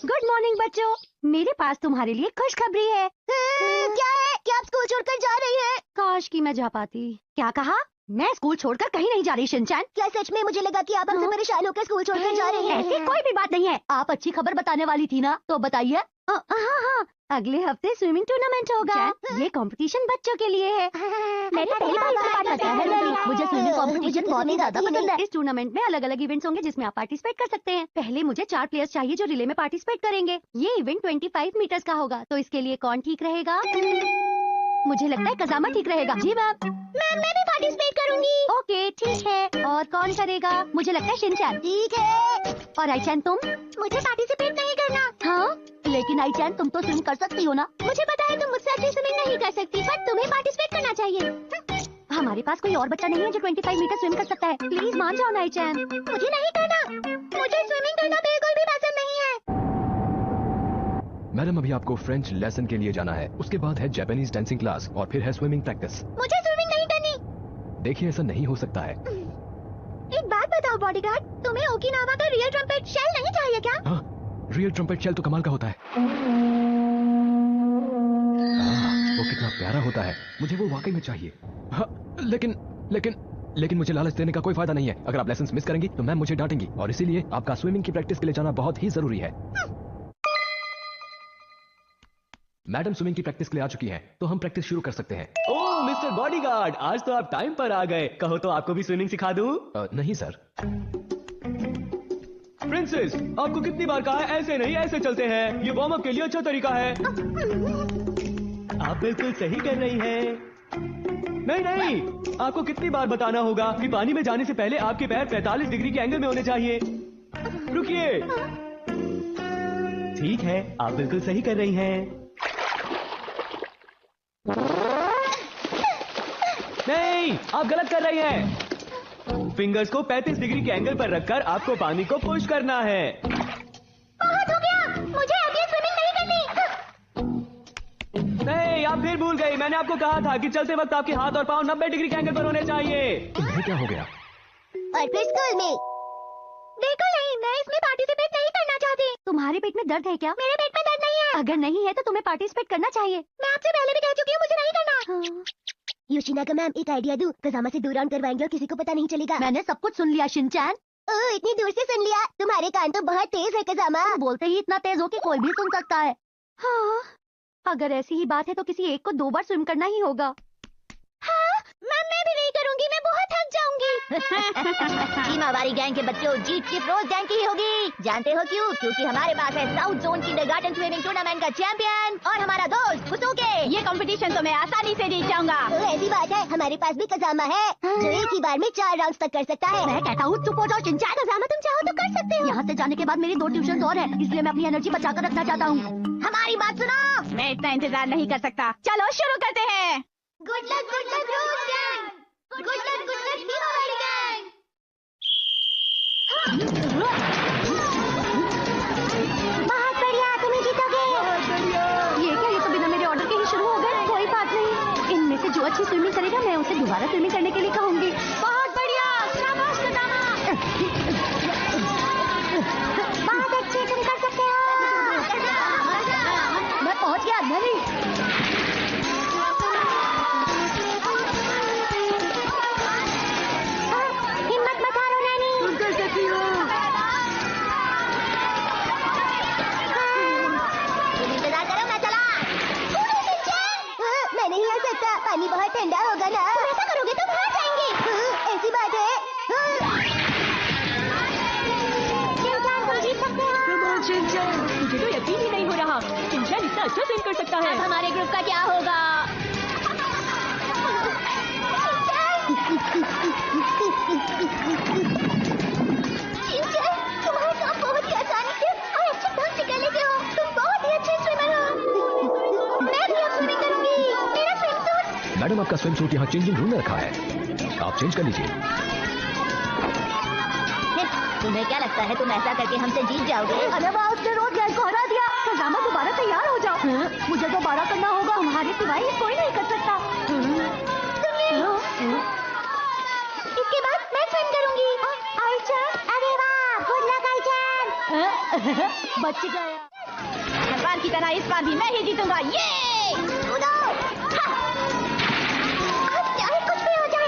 Good morning बच्चों, मेरे पास तुम्हारे लिए खुशखबरी है। क्या है? क्या आप स्कूल छोड़कर जा रही हैं? काश कि मैं जा पाती। क्या कहा? मैं स्कूल छोड़कर कहीं नहीं जा रही शिनचैन। क्या सच में? मुझे लगा कि आप हमसे परेशान होकर स्कूल छोड़कर जा रही हैं। ऐसी कोई भी बात नहीं है। आप अच्छी खबर बताने वाली थी ना, तो बताइए। हाँ, अगले हफ्ते स्विमिंग टूर्नामेंट होगा। ये कंपटीशन बच्चों के लिए है। मैंने पहली बार इसमें पता है मेरी, मुझे स्विमिंग कंपटीशन बहुत ही ज्यादा पसंद पसंद है। इस टूर्नामेंट में अलग अलग इवेंट्स होंगे जिसमें आप पार्टिसिपेट कर सकते हैं। पहले मुझे 4 प्लेयर्स चाहिए जो रिले में पार्टिसिपेट करेंगे। ये इवेंट 25 मीटर्स का होगा, तो इसके लिए कौन ठीक रहेगा? मुझे लगता है कजामा ठीक रहेगा। जी मैम। मैं भी पार्टिसिपेट करूंगी। ओके ठीक है। और कौन करेगा? मुझे लगता है शिनचैन। ठीक है। और आईचैन तुम? मुझे पार्टिसिपेट नहीं करना। हाँ, लेकिन आईचैन तुम तो स्विम कर सकती हो ना। मुझे पता है तुम मुझसे अच्छी स्विमिंग नहीं कर सकती, पर तुम्हें पार्टिसिपेट करना चाहिए। हमारे पास कोई और बच्चा नहीं है जो 25 मीटर स्विम कर सकता है। प्लीज मान जाओ ना आईचैन। मुझे नहीं करना। मुझे स्विमिंग करना बिल्कुल भी पसंद नहीं है। मैडम, अभी आपको फ्रेंच लेसन के लिए जाना है, उसके बाद है जापानीज डांसिंग क्लास और फिर है स्विमिंग प्रैक्टिस। मुझे स्विमिंग नहीं करनी। देखिए, ऐसा नहीं हो सकता है। एक बात बताओ बॉडीगार्ड, तुम्हें ओकिनावा का रियल ट्रम्पेट शेल नहीं चाहिए क्या? हाँ, रियल ट्रम्पेट शेल तो कमाल का होता है। वो कितना प्यारा होता है, मुझे वो वाकई में चाहिए। हाँ, लेकिन मुझे लालच देने का कोई फायदा नहीं है। अगर आप लेसन मिस करेंगी तो मैम मुझे डांटेंगी, और इसीलिए आपका स्विमिंग की प्रैक्टिस के लिए जाना बहुत ही जरूरी है। मैडम स्विमिंग की प्रैक्टिस के लिए आ चुकी हैं, तो हम प्रैक्टिस शुरू कर सकते हैं। ओह मिस्टर बॉडीगार्ड, आज तो आप टाइम पर आ गए। कहो तो आपको भी स्विमिंग सिखा दूं? नहीं सर। प्रिंसेस, आपको कितनी बार कहा है ऐसे नहीं ऐसे चलते हैं। ये वार्म अप के लिए अच्छा तरीका है। आप बिल्कुल सही कर रही हैं। नहीं, आपको कितनी बार बताना होगा कि पानी में जाने से पहले आपके पैर 45 डिग्री के एंगल में होने चाहिए। रुकिए। ठीक है, आप बिल्कुल सही कर रही हैं। नहीं, आप गलत कर रही हैं। फिंगर्स को 35 डिग्री के एंगल पर रखकर आपको पानी को पुश करना है। बहुत हो गया, मुझे अब ये स्विमिंग नहीं करनी। नहीं, आप फिर भूल गई। मैंने आपको कहा था कि चलते वक्त आपके हाथ और पाँव 90 डिग्री के एंगल पर होने चाहिए। तुम्हें क्या हो गया? और फिर स्कूल में? बिल्कुल नहीं, मैं इसमें पार्टिसिपेट नहीं करना चाहती। तुम्हारे पेट में दर्द है क्या? मेरे पेट में दर्द नहीं है। अगर नहीं है तो तुम्हें पार्टिसिपेट करना चाहिए। मैं आपसे पहले भी कह चुकी हूँ, मुझे नहीं करना। योशिनाका मैम, एक आइडिया दूं? कजामा से दूर राउंड करवाएंगे और किसी को पता नहीं चलेगा। मैंने सब कुछ सुन लिया शिनचैन। इतनी दूर से सुन लिया? तुम्हारे कान तो बहुत तेज है कजामा। बोलते ही इतना तेज हो कि कोई भी सुन सकता है। हाँ, अगर ऐसी ही बात है तो किसी एक को 2 बार स्विम करना ही होगा। हाँ, मैम मैं भी नहीं करूंगी, मैं बहुत थक जाऊंगी। टीमावारी गैंग के बच्चों, जीत सिर्फ रोज गैंग की ही होगी। जानते हो क्यों? क्योंकि हमारे पास है south zone kindergarten swimming tournament का चैंपियन और हमारा दोस्त फुसुके। ये कंपटीशन तो मैं आसानी से जीत जाऊंगा। ऐसी बात है, हमारे पास भी कजामा है जो एक ही बार में 4 राउंड तक कर सकता है। मैं कहता हूँ चुप हो जाओ शिनचैन। कजामा तुम चाहो तो कर सकते हो। यहाँ से जाने के बाद मेरी 2 ट्यूशन और है, इसलिए मैं अपनी एनर्जी बचा कर रखना चाहता हूँ। हमारी बात सुनो। मैं इतना इंतजार नहीं कर सकता। चलो शुरू करते हैं। Good luck rose gang. Good luck टीमावारी गैंग। बहुत बढ़िया, तुम्हें जीतोगे। ये क्या? ये तो बिना मेरे ऑर्डर के ही शुरू हो गए। कोई बात नहीं, इनमें से जो अच्छी स्विमिंग करेगा मैं उसे दोबारा स्विमिंग करने के लिए कहूंगी। बहुत बढ़िया, शाबाश कजामा। बहुत अच्छे, तुम कर सकते हो। मैं पहुंच गया। नहीं, हिम्मत मत हारो नैनी। तुम कर सकती हो। तुम इंतजार करो, मैं चला। मैं नहीं आ सकता, पानी बहुत ठंडा होगा ना। तुम ऐसा करोगे तो हार जाएंगे। ऐसी बात है। शिनचैन, तुम जीत सकते हो। शिनचैन, मुझे तो यकीन ही नहीं हो रहा। शिनचैन इतना अच्छा स्विम कर सकता है। अब हमारे ग्रुप का क्या होगा? शिनचैन, तुम्हारे काम बहुत ही आसानी से और अच्छे ढंग से कर लेते हो। तुम बहुत ही अच्छे स्विमर हो। मैं भी अब स्विमिंग करूंगी। मेरा स्विम सूट। मैडम, आपका स्विम सूट यहाँ चेंजिंग रूम में रखा है, आप चेंज कर लीजिए। तुम्हें क्या लगता है तुम ऐसा करके हमसे जीत जाओगे? अरे वाह, उसने रोज गैंग को हरा दिया। कजामा दोबारा तैयार हो जाओ। मुझे दोबारा करना होगा, हमारे सिवाय ये कोई नहीं कर सकता। इसके बाद मैं स्विम करूंगी। आईचैन, अरे वाह, गुड लक आईचैन। बच गया। हर बार की तरह इस बार भी मैं ही जीतूंगा। ये कूदो। चाहे कुछ भी हो जाए,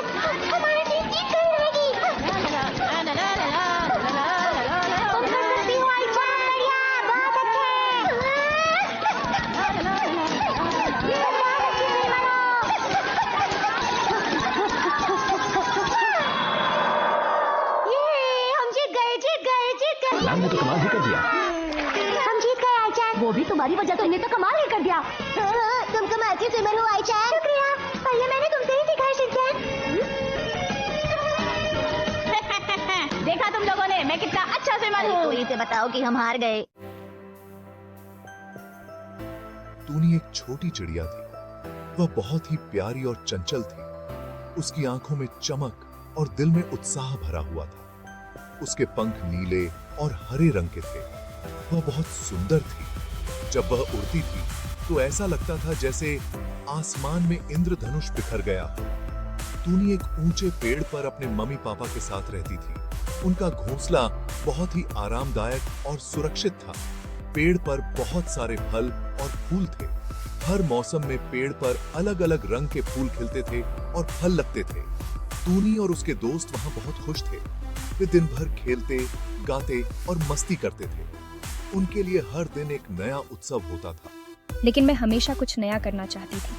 हमारी टीम जीत कर रहेगी। तुम कर सकती हो आयशा, बढ़िया, बहुत अच्छे। ये हम जीत गए, जीत गए, जीत गए। मैम ने तो कमाल ही कर दिया। हम जीत गए आयशा। वो भी तुम्हारी वजह, तुमने तो कमाल ही कर दिया। तुम कमाल की स्विमर हो आयशा। शुक्रिया, पहले मैंने तुमसे ही सीखा है शिनचैन। देखा तुम लोगों ने, मैं कितना अच्छा स्विमर हूँ। कोई से बताओ कि हम हार गए। टूनी एक छोटी चिड़िया थी। वह बहुत ही प्यारी और चंचल थी। उसकी आंखों में चमक और दिल में उत्साह भरा हुआ था। उसके पंख नीले और हरे रंग के थे। वह बहुत सुंदर थी। जब वह उड़ती थी तो ऐसा लगता था जैसे आसमान में इंद्रधनुष बिखर गया हो। टूनी एक ऊंचे पेड़ पर अपने मम्मी पापा के साथ रहती थी। उनका घोंसला बहुत ही आरामदायक और सुरक्षित था। पेड़ पर बहुत सारे फल और फूल थे। हर मौसम में पेड़ पर अलग अलग रंग के फूल खिलते थे और फल लगते थे। टूनी और उसके दोस्त वहां बहुत खुश थे। वे दिन भर खेलते, गाते और मस्ती करते थे। उनके लिए हर दिन एक नया उत्सव होता था। लेकिन मैं हमेशा कुछ नया करना चाहती थी।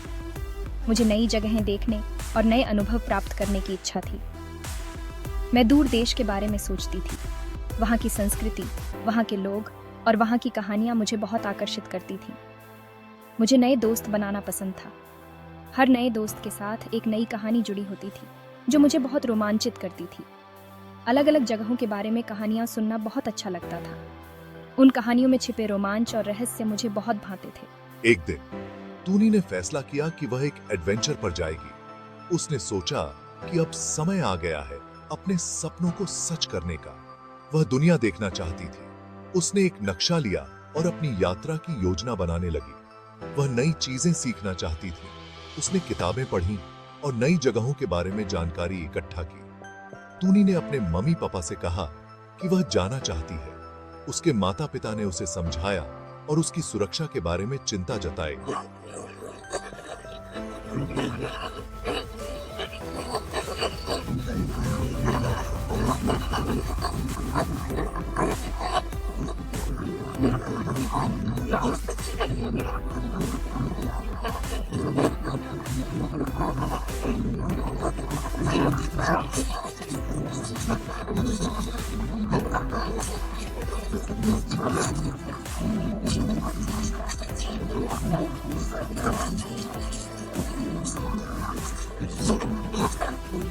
मुझे नई जगहें देखने और नए अनुभव प्राप्त करने की इच्छा थी। मैं दूर देश के बारे में सोचती थी। वहाँ की संस्कृति, वहाँ के लोग और वहाँ की कहानियाँ मुझे बहुत आकर्षित करती थीं। मुझे नए दोस्त बनाना पसंद था। हर नए दोस्त के साथ एक नई कहानी जुड़ी होती थी जो मुझे बहुत रोमांचित करती थी। अलग अलग जगहों के बारे में कहानियाँ सुनना बहुत अच्छा लगता था। उन कहानियों में छिपे रोमांच और रहस्य मुझे बहुत भाते थे। एक दिन टूनी ने फैसला किया कि वह एक एडवेंचर पर जाएगी। उसने सोचा कि अब समय आ गया है अपने सपनों को सच करने का। वह दुनिया देखना चाहती थी। उसने एक नक्शा लिया और अपनी यात्रा की योजना बनाने लगी। वह नई चीजें सीखना चाहती थी। उसने किताबें पढ़ी और नई जगहों के बारे में जानकारी इकट्ठा की। टूनी ने अपने मम्मी पापा से कहा कि वह जाना चाहती है। उसके माता पिता ने उसे समझाया और उसकी सुरक्षा के बारे में चिंता जताई।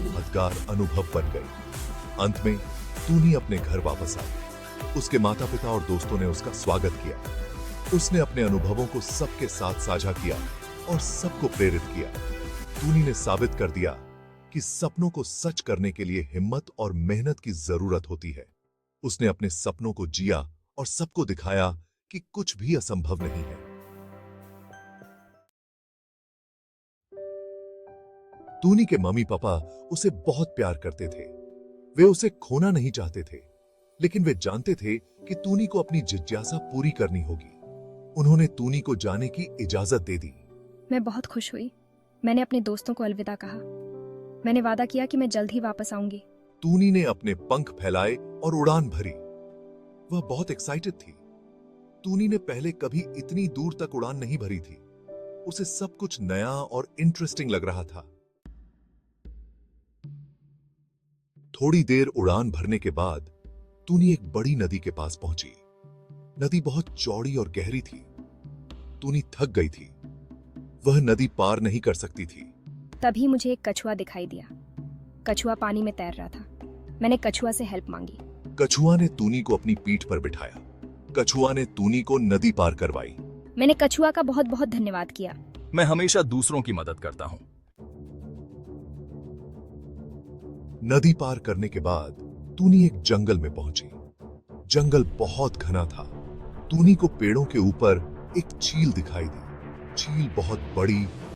यादगार अनुभव बन गई। अंत में टूनी अपने घर वापस आई। उसके माता पिता और दोस्तों ने उसका स्वागत किया। उसने अपने अनुभवों को सबके साथ साझा किया और सबको प्रेरित किया। टूनी ने साबित कर दिया कि सपनों को सच करने के लिए हिम्मत और मेहनत की जरूरत होती है। उसने अपने सपनों को जिया और सबको दिखाया कि कुछ भी असंभव नहीं है। टूनी के मम्मी पापा उसे बहुत प्यार करते थे। वे उसे खोना नहीं चाहते थे, लेकिन वे जानते थे कि टूनी को अपनी जिज्ञासा पूरी करनी होगी। उन्होंने टूनी को जाने की इजाजत दे दी। मैं बहुत खुश हुई। मैंने अपने दोस्तों को अलविदा कहा। मैंने वादा किया कि मैं जल्द ही वापस आऊंगी। टूनी ने अपने पंख फैलाए और उड़ान भरी। वह बहुत एक्साइटेड थी। टूनी ने पहले कभी इतनी दूर तक उड़ान नहीं भरी थी। उसे सब कुछ नया और इंटरेस्टिंग लग रहा था। थोड़ी देर उड़ान भरने के बाद टूनी एक बड़ी नदी के पास पहुंची। नदी बहुत चौड़ी और गहरी थी। टूनी थक गई थी। वह नदी पार नहीं कर सकती थी। तभी मुझे एक कछुआ दिखाई दिया। कछुआ पानी में तैर रहा था। मैंने कछुआ से हेल्प मांगी। कछुआ ने टूनी को अपनी पीठ पर बिठाया। कछुआ ने टूनी को नदी पार करवाई। मैंने कछुआ का बहुत बहुत धन्यवाद किया। मैं हमेशा दूसरों की मदद करता हूँ। नदी पार करने के बाद टूनी एक जंगल में पहुंची। जंगल बहुत घना था। टूनी को पेड़ों के ऊपर एक चील दिखाई दी। चील बहुत बड़ी